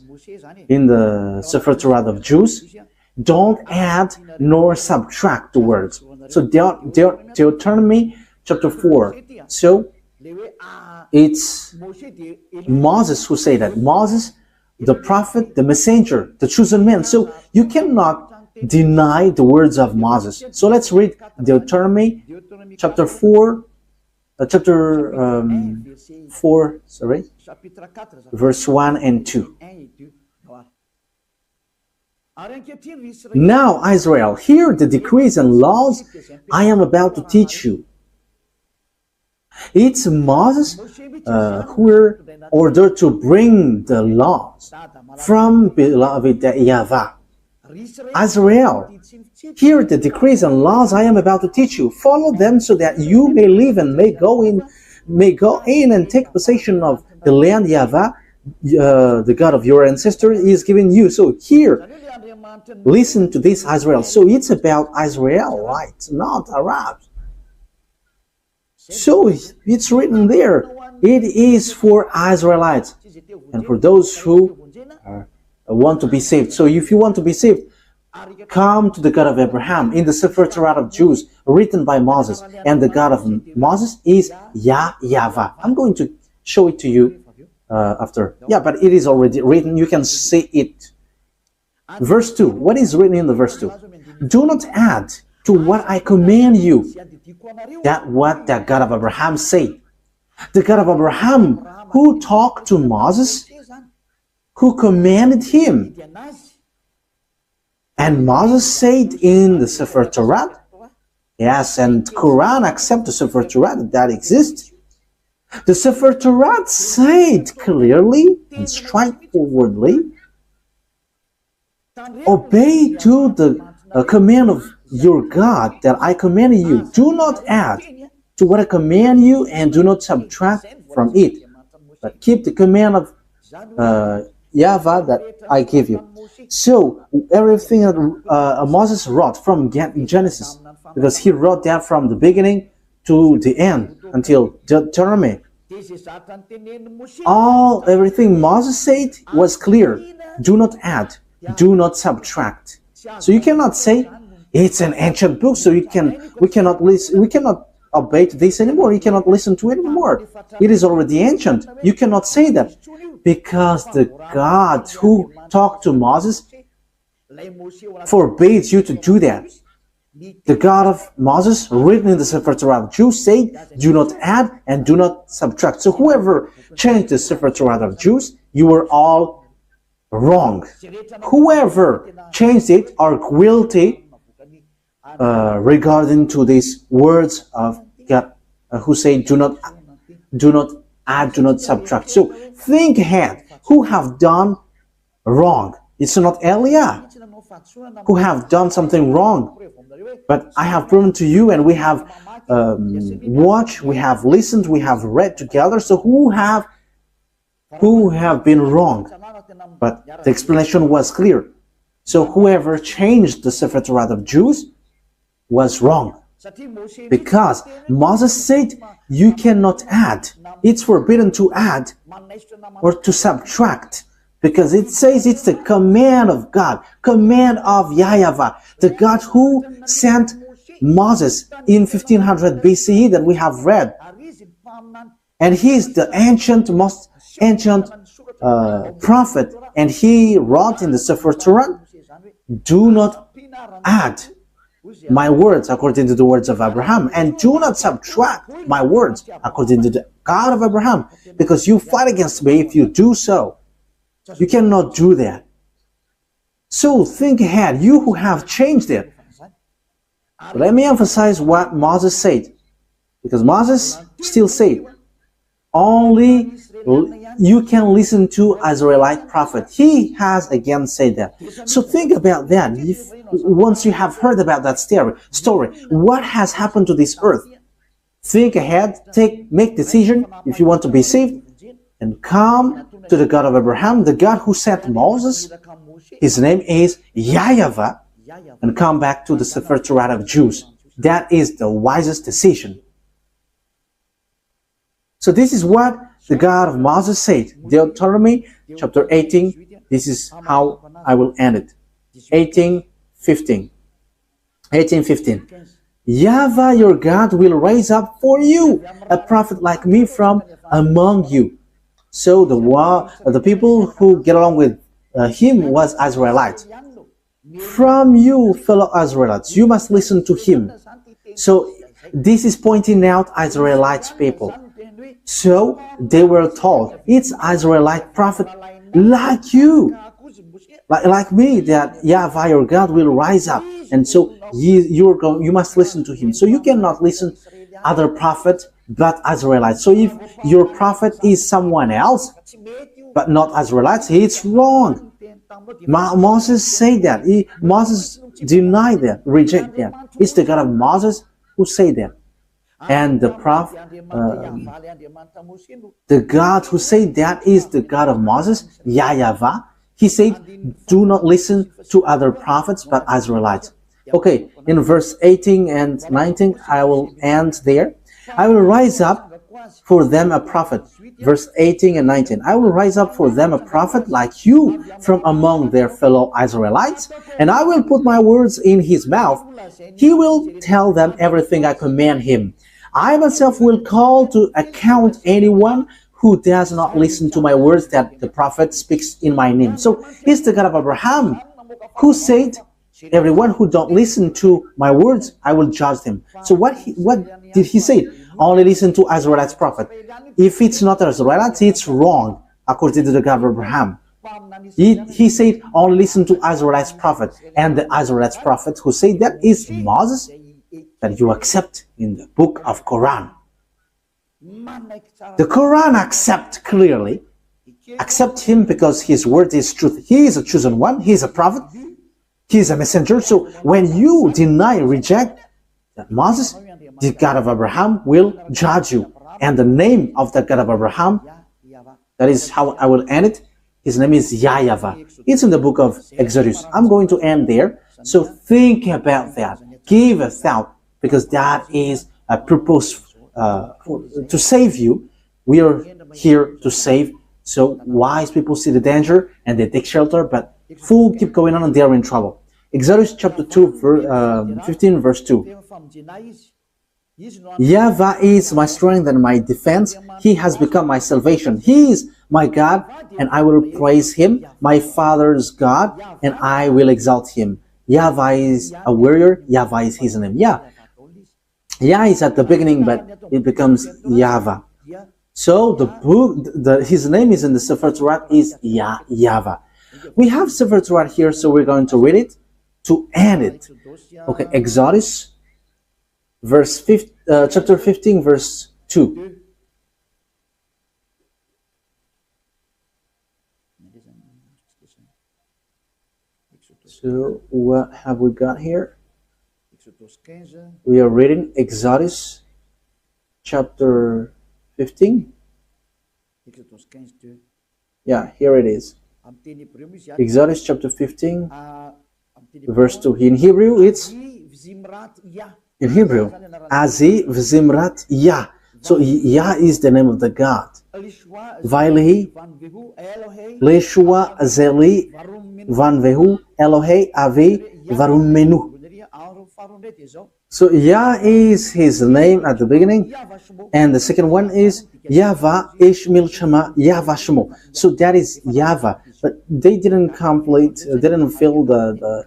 in the Sefer Torat of Jews. Don't add nor subtract the words. So Deuteronomy chapter 4. So it's Moses who said that. Moses, the prophet, the messenger, the chosen man. So you cannot deny the words of Moses. So let's read Deuteronomy chapter 4, verse 1 and 2. Now, Israel, hear the decrees and laws I am about to teach you. It's Moses who were ordered to bring the laws from beloved YAHVAH. Israel, hear the decrees and laws I am about to teach you. Follow them so that you may live and may go in and take possession of the land YAHVAH, the God of your ancestors, is giving you. So here, listen to this, Israel. So it's about Israelites, not Arabs. So it's written there. It is for Israelites and for those who want to be saved. So if you want to be saved, come to the God of Abraham in the Sefer Torat of Jews written by Moses. And the God of Moses is YAHVAH. I'm going to show it to you after. Yeah, but it is already written. You can see it. Verse 2. What is written in the verse 2? Do not add to what I command you. That what the God of Abraham said. The God of Abraham who talked to Moses, who commanded him. And Moses said in the Sefer Torat, yes, and Quran accept the Sefer Torat that exists. The Sefer Torat said clearly and straightforwardly, obey to the command of your God that I command you. Do not add to what I command you and do not subtract from it, but keep the command of YAHVAH that I give you. So everything that Moses wrote from Genesis, because he wrote that from the beginning to the end until Deuteronomy, everything Moses said was clear. Do not add, do not subtract. So you cannot say it's an ancient book, so we cannot obey to this anymore. You cannot listen to it anymore. It is already ancient. You cannot say that, because the God who talked to Moses forbids you to do that. The God of Moses, written in the Sefer Torah of Jews, said, do not add and do not subtract. So whoever changed the Sefer Torah of Jews, you were all wrong. Whoever changed it are guilty regarding to these words of God, who say, do not add, do not subtract. So think ahead. Who have done wrong? It's not Eliah who have done something wrong. But I have proven to you, and we have watched, we have listened, we have read together. So who have been wrong? But the explanation was clear. So whoever changed the Sefer Torah of Jews was wrong. Because Moses said you cannot add. It's forbidden to add or to subtract. Because it says it's the command of God, command of YAHVAH, the God who sent Moses in 1500 BCE that we have read. And he is the most ancient prophet. And he wrote in the Sefer Torah, do not add my words according to the words of Abraham, and do not subtract my words according to the God of Abraham, because you fight against me if you do so. You cannot do that. So think ahead, you who have changed it. Let me emphasize what Moses said, because Moses still said, only you can listen to Israelite prophet. He has again said that. So think about that. Once you have heard about that story, what has happened to this earth? Think ahead, make decision if you want to be saved, and come to the God of Abraham, the God who sent Moses. His name is YAHVAH, and come back to the Sefer Torah of Jews. That is the wisest decision. So this is what the God of Moses said. Deuteronomy chapter 18. This is how I will end it. 18:15. YAHVAH your God will raise up for you a prophet like me from among you. So the people who get along with him was Israelites. From you, fellow Israelites, you must listen to him. So this is pointing out Israelites people. So they were told, it's Israelite prophet like you, like me, that YAHVAH your God will rise up. And so you must listen to him. So you cannot listen other prophets but Israelites. So if your prophet is someone else but not Israelites, it's wrong. Moses said that. Moses denied that, reject that. It's the God of Moses who said that. And the prophet, the God who said that is the God of Moses, YAHVAH. He said, do not listen to other prophets but Israelites. Okay, in verse 18 and 19, I will end there. I will rise up for them a prophet. Verse 18 and 19. I will rise up for them a prophet like you from among their fellow Israelites, and I will put my words in his mouth. He will tell them everything I command him. I myself will call to account anyone who does not listen to my words that the prophet speaks in my name. So he's the God of Abraham who said, everyone who don't listen to my words, I will judge them. So what did he say? Only listen to Israelites prophet. If it's not Israelites, it's wrong, according to the God of Abraham. He said, only listen to Israelites prophet. And the Israelites prophet who said that is Moses, that you accept in the book of Quran. The Quran accept him because his word is truth. He is a chosen one. He is a prophet. He is a messenger. So when you deny, reject that Moses, the God of Abraham will judge you. And the name of the God of Abraham, that is how I will end it. His name is YAHVAH. It's in the book of Exodus. I'm going to end there. So think about that. Give a thought, because that is a purpose to save you. We are here to save. So wise people see the danger and they take shelter, but fools keep going on and they are in trouble. Exodus chapter 2, 15 verse 2. YAHVAH is my strength and my defense. He has become my salvation. He is my God, and I will praise him, my father's God, and I will exalt him. YAHVAH is a warrior. YAHVAH is his name. Yah is at the beginning, but it becomes YAHVAH. So the book, his name is in the Sefer Torat is YAHVAH. We have Sefer Torat here, so we're going to read it to end it. Okay, Exodus chapter 15 verse 2. So what have we got here? We are reading Exodus chapter 15. Yeah, here it is. Exodus chapter 15 verse 2. In Hebrew it's Azi Vzimrat Yah. So Yah is the name of the God. Vailehi Leshua Zeli Vanvehu Elohe Avi Varumenu. So Yah is his name at the beginning, and the second one is YAHVAH Ishmil Shema YAHVAH Shemo. So that is YAHVAH, but they didn't fill the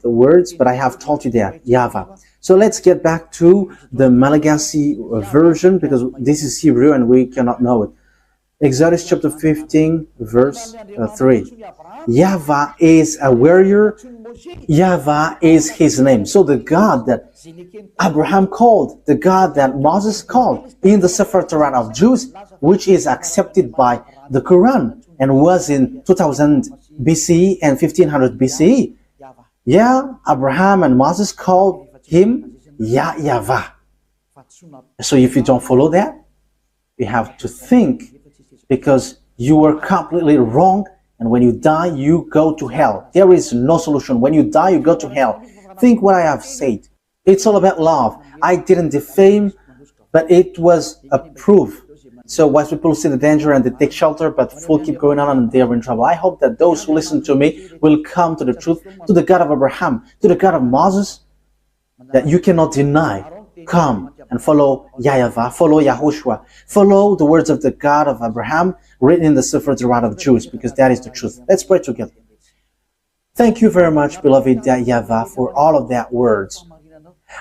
words, but I have taught you that YAHVAH. So let's get back to the Malagasy version, because this is Hebrew and we cannot know it. Exodus chapter 15 verse 3. YAHVAH is a warrior. YAHVAH is his name. So the God that Abraham called, the God that Moses called in the Sefer Torat of Jews, which is accepted by the Quran and was in 2000 BCE and 1500 BCE. Yeah, Abraham and Moses called him YAHVAH. So if you don't follow that, you have to think, because you were completely wrong, and when you die, you go to hell. There is no solution. When you die, you go to hell. Think what I have said. It's all about love. I didn't defame, but it was a proof. So wise people see the danger and they take shelter, but fools keep going on and they are in trouble. I hope that those who listen to me will come to the truth, to the God of Abraham, to the God of Moses, that you cannot deny. Come and follow YAHVAH, follow YAHOSHUAH, follow the words of the God of Abraham written in the Sefer Torat of Jews, because that is the truth. Let's pray together. Thank you very much, beloved YAHVAH, for all of that words.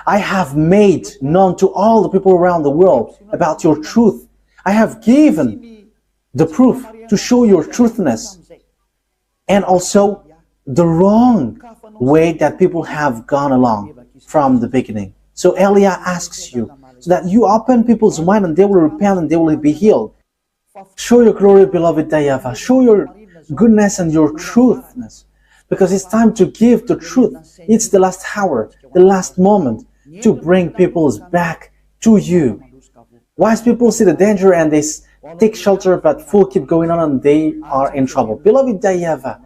I have made known to all the people around the world about your truth. I have given the proof to show your truthness, and also the wrong way that people have gone along from the beginning. So Elia asks you, so that you open people's mind and they will repent and they will be healed. Show your glory, beloved YAHVAH. Show your goodness and your truthness, because it's time to give the truth. It's the last hour, the last moment to bring people back to you. Wise people see the danger and they take shelter, but fools keep going on and they are in trouble. Beloved YAHVAH,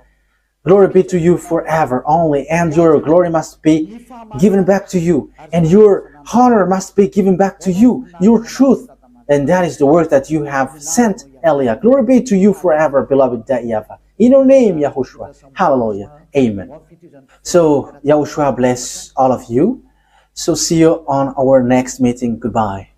Glory be to you forever only, and your glory must be given back to you, and your honor must be given back to you, your truth. And that is the word that you have sent, Elia. Glory be to you forever, beloved YAHVAH. In your name, Yahushua. Hallelujah. Amen. So, Yahushua bless all of you. So, see you on our next meeting. Goodbye.